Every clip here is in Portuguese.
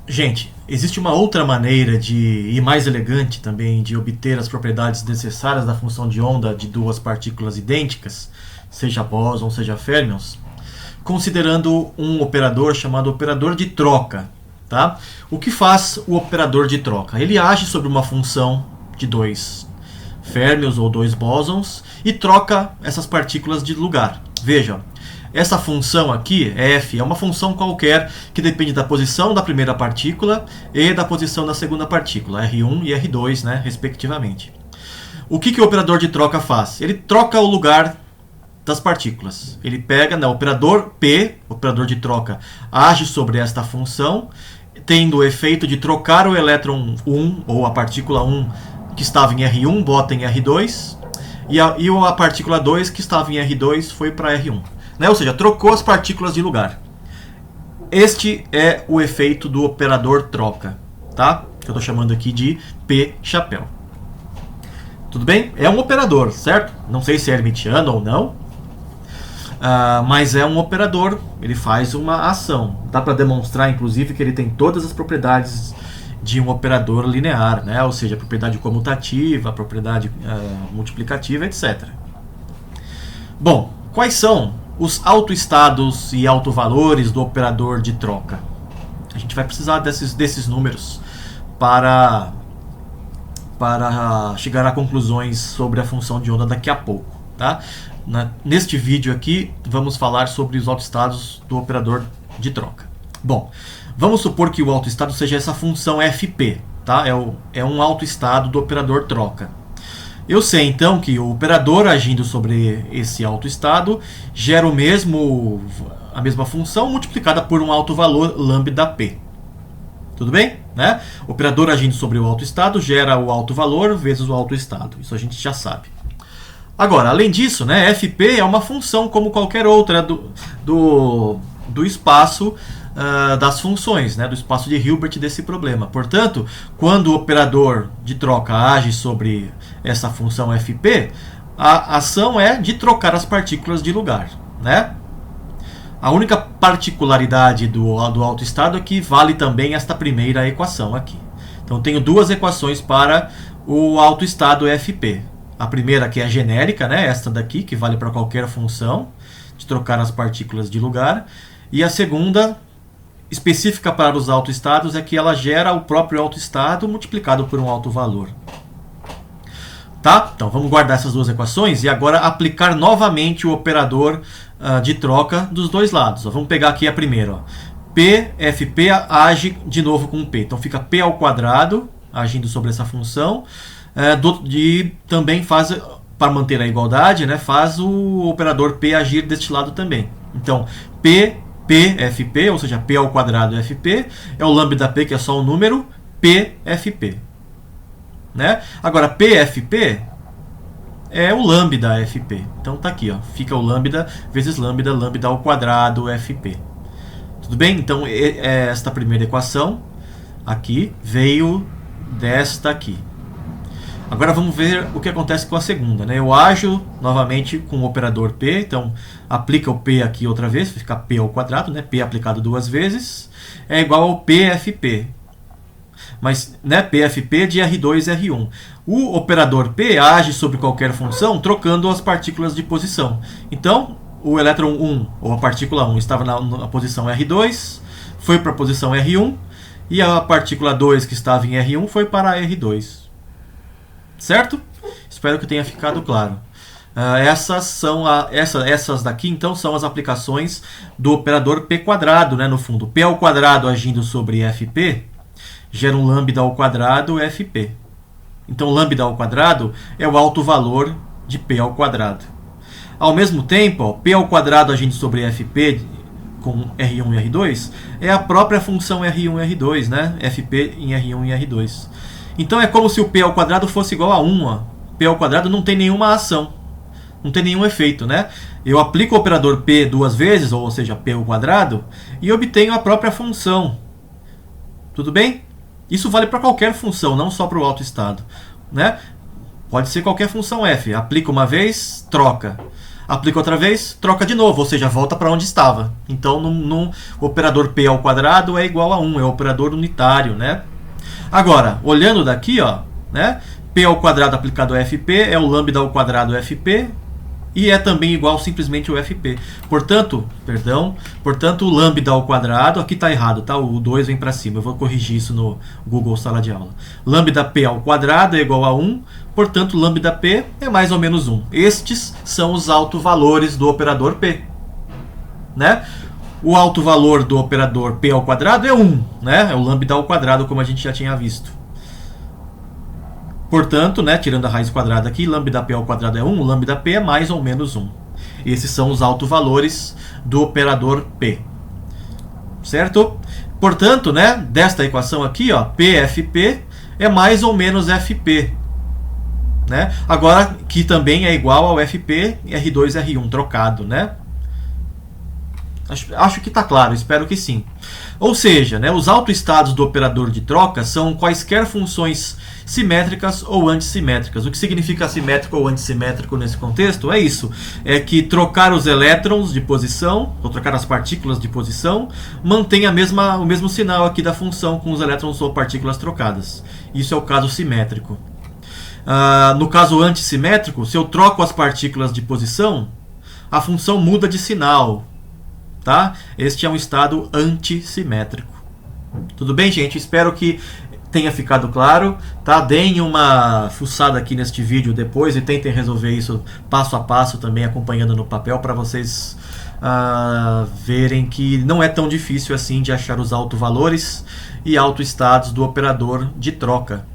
Gente, existe uma outra maneira e mais elegante também de obter as propriedades necessárias da função de onda de duas partículas idênticas, seja bóson, seja férmions, considerando um operador chamado operador de troca. Tá? O que faz o operador de troca? Ele age sobre uma função de dois férmions ou dois bósons e troca essas partículas de lugar. Veja, essa função aqui, f, é uma função qualquer que depende da posição da primeira partícula e da posição da segunda partícula, R1 e R2, né, respectivamente. O que o operador de troca faz? Ele troca o lugar das partículas. Ele pega, o operador P, operador de troca, age sobre esta função, tendo o efeito de trocar o elétron 1, ou a partícula 1, que estava em R1, bota em R2, e a partícula 2, que estava em R2, foi para R1. Né? Ou seja, trocou as partículas de lugar. Este é o efeito do operador troca, tá? Que eu estou chamando aqui de P-chapéu. Tudo bem? É um operador, certo? Não sei se é hermitiano ou não, mas é um operador, ele faz uma ação. Dá para demonstrar, inclusive, que ele tem todas as propriedades de um operador linear, né? Ou seja, a propriedade comutativa, a propriedade multiplicativa, etc. Bom, quais são os autoestados e autovalores do operador de troca? A gente vai precisar desses números para chegar a conclusões sobre a função de onda daqui a pouco. Tá? Neste vídeo aqui, vamos falar sobre os autoestados do operador de troca. Bom, vamos supor que o autoestado seja essa função fp. Tá? É um autoestado do operador troca. Eu sei então que o operador agindo sobre esse autoestado gera a mesma função multiplicada por um autovalor lambda p. Tudo bem? Né? O operador agindo sobre o autoestado gera o autovalor vezes o autoestado. Isso a gente já sabe. Agora, além disso, né, fp é uma função como qualquer outra do espaço das funções, né, do espaço de Hilbert desse problema. Portanto, quando o operador de troca age sobre essa função fp, a ação é de trocar as partículas de lugar. Né? A única particularidade do autoestado é que vale também esta primeira equação aqui. Então, tenho duas equações para o autoestado fp. A primeira, que é a genérica, né, esta daqui, que vale para qualquer função, de trocar as partículas de lugar. E a segunda, específica para os autoestados, é que ela gera o próprio autoestado multiplicado por um autovalor. Tá? Então vamos guardar essas duas equações e agora aplicar novamente o operador de troca dos dois lados. Vamos pegar aqui a primeira. Ó. P, fp age de novo com P. Então fica P ao quadrado, agindo sobre essa função. E também faz, para manter a igualdade, né, faz o operador P agir deste lado também. Então, P fp, ou seja, P ao quadrado fp, é o lambda p, que é só um número, P fp. Né? Agora, Pfp é o lambda fp. Então tá aqui, ó, fica o lambda vezes lambda ao quadrado fp. Tudo bem? Então, esta primeira equação aqui veio desta aqui. Agora vamos ver o que acontece com a segunda. Né? Eu ajo novamente com o operador P, então aplica o P aqui outra vez, fica P ao quadrado, né? P aplicado duas vezes, é igual ao PFP. Mas, né, PFP de R2 e R1. O operador P age sobre qualquer função trocando as partículas de posição. Então, o elétron 1, ou a partícula 1, estava na posição R2, foi para a posição R1, e a partícula 2, que estava em R1, foi para R2. Certo? Espero que tenha ficado claro. Essas daqui, então, são as aplicações do operador P quadrado, né, no fundo. P ao quadrado agindo sobre Fp gera um lambda ao quadrado Fp. Então, lambda ao quadrado é o autovalor de P ao quadrado. Ao mesmo tempo, ó, P ao quadrado agindo sobre Fp com R1 e R2 é a própria função R1 e R2, né? Fp em R1 e R2. Então é como se o P ao quadrado fosse igual a 1. Ó. P ao quadrado não tem nenhuma ação, não tem nenhum efeito. Né? Eu aplico o operador P duas vezes, ou seja, P ao quadrado, e obtenho a própria função. Tudo bem? Isso vale para qualquer função, não só para o autoestado. Né? Pode ser qualquer função f. Aplica uma vez, troca. aplica outra vez, troca de novo, ou seja, volta para onde estava. Então, no operador P ao quadrado é igual a 1, é o operador unitário, né? Agora, olhando daqui, ó, né? P ao quadrado aplicado a FP é o lambda ao quadrado FP e é também igual simplesmente ao FP. Portanto, o lambda ao quadrado, aqui está errado, tá? O 2 vem para cima, eu vou corrigir isso no Google Sala de Aula. Lambda P ao quadrado é igual a 1, portanto, lambda P é mais ou menos 1. Estes são os autovalores do operador P, né? O autovalor do operador P ao quadrado é 1, né? É o lambda ao quadrado, como a gente já tinha visto. Portanto, né, tirando a raiz quadrada aqui, lambda P ao quadrado é 1, lambda P é mais ou menos 1. Esses são os autovalores do operador P. Certo? Portanto, né, desta equação aqui, ó, PFP é mais ou menos FP. Né? Agora, que também é igual ao FP R2 R1 trocado, né? Acho que está claro, espero que sim. Ou seja, né, os autoestados do operador de troca são quaisquer funções simétricas ou antissimétricas. O que significa simétrico ou antissimétrico nesse contexto? É isso. É que trocar os elétrons de posição, ou trocar as partículas de posição, mantém o mesmo sinal aqui da função com os elétrons ou partículas trocadas. Isso é o caso simétrico. No caso antissimétrico, se eu troco as partículas de posição, a função muda de sinal. Tá? Este é um estado antissimétrico. Tudo bem, gente? Espero que tenha ficado claro. Tá? Deem uma fuçada aqui neste vídeo depois e tentem resolver isso passo a passo também, acompanhando no papel, para vocês verem que não é tão difícil assim de achar os autovalores e autoestados do operador de troca.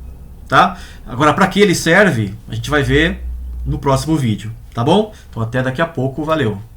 Tá? Agora, para que ele serve, a gente vai ver no próximo vídeo. Tá bom? Então, até daqui a pouco. Valeu!